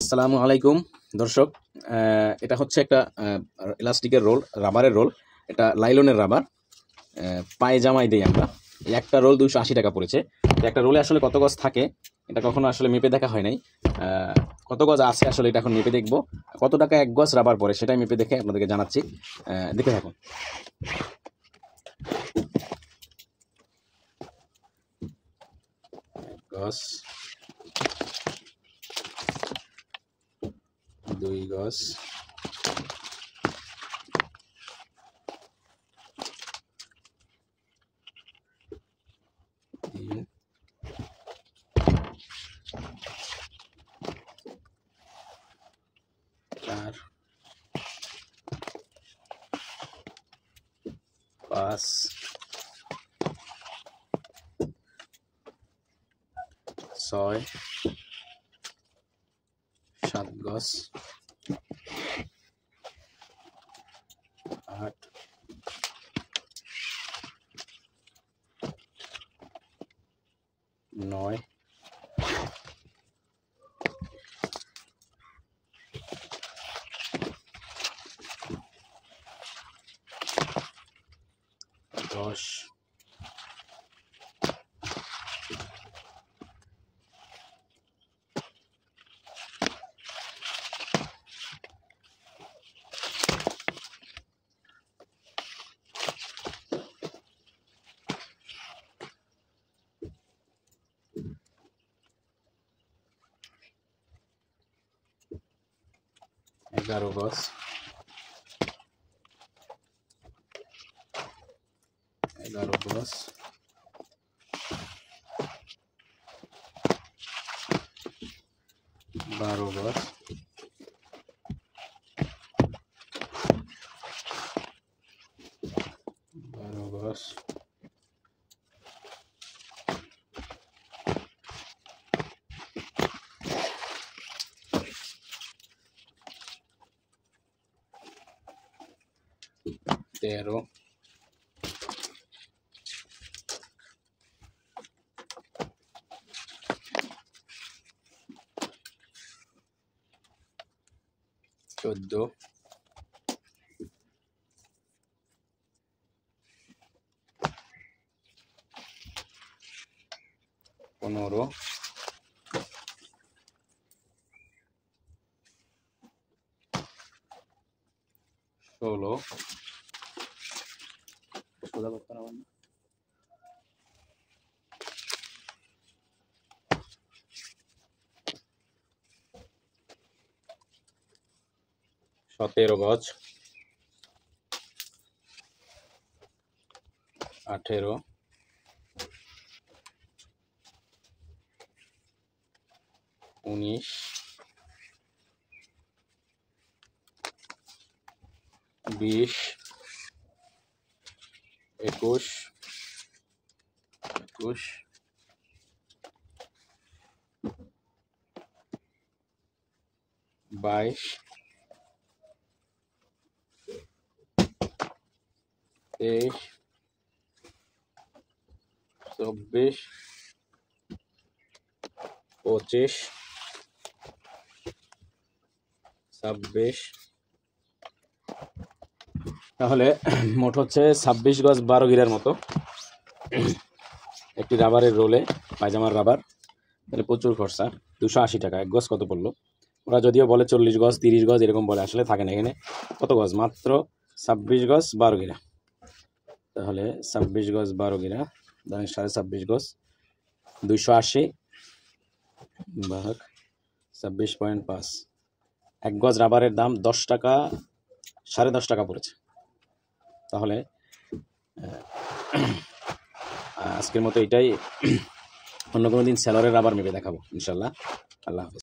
আসসালামু আলাইকুম দর্শক, এটা হচ্ছে একটা ইলাস্টিকের রোল, রাবারের রোল। এটা লাইলনের রাবার, পায়জামাই দিই আমরা। এই একটা রোল 280 টাকা পড়েছে। তো একটা রোলে আসলে কত গজ থাকে এটা কখনো আসলে মেপে দেখা হয় নাই। কত গজ আছে আসলে এটা এখন মেপে দেখবো। কত টাকা এক গজ রাবার পড়ে সেটাই মেপে দেখে আপনাদেরকে জানাচ্ছি। দেখে থাকুন। গজ, 2 গজ, 3, 4, 5, 6, 7 গজ, 8, 9, 10, 11 গজ, 12 গজ, 13 গজ, 13, 14, 15, 16, 17 গজ, 18, 19, 20, 21, 22, 23, 24, 25, 26। তাহলে মোট হচ্ছে 26 গজ 12 গিরার মতো একটি রাবারের রোলে, পায়জামার রাবার। তাহলে প্রচুর খরচা। 280 টাকা। এক গজ কত পড়লো? ওরা যদিও বলে 40 গজ 30 গজ এরকম বলে, আসলে থাকে না। এখানে কত গজ? মাত্র 26 গজ 12 গিরা। তাহলে 26 গজ 12 গিরা, ধরেন 26.5 গজ, 280 ভাগ 26.5। এক গজ রাবারের দাম 10 টাকা, 10.5 টাকা পড়েছে। তাহলে আজকের মতো এটাই। অন্য কোনো দিন সেলরের রাবার মেপে দেখাবো ইনশাল্লাহ। আল্লাহ হাফেজ।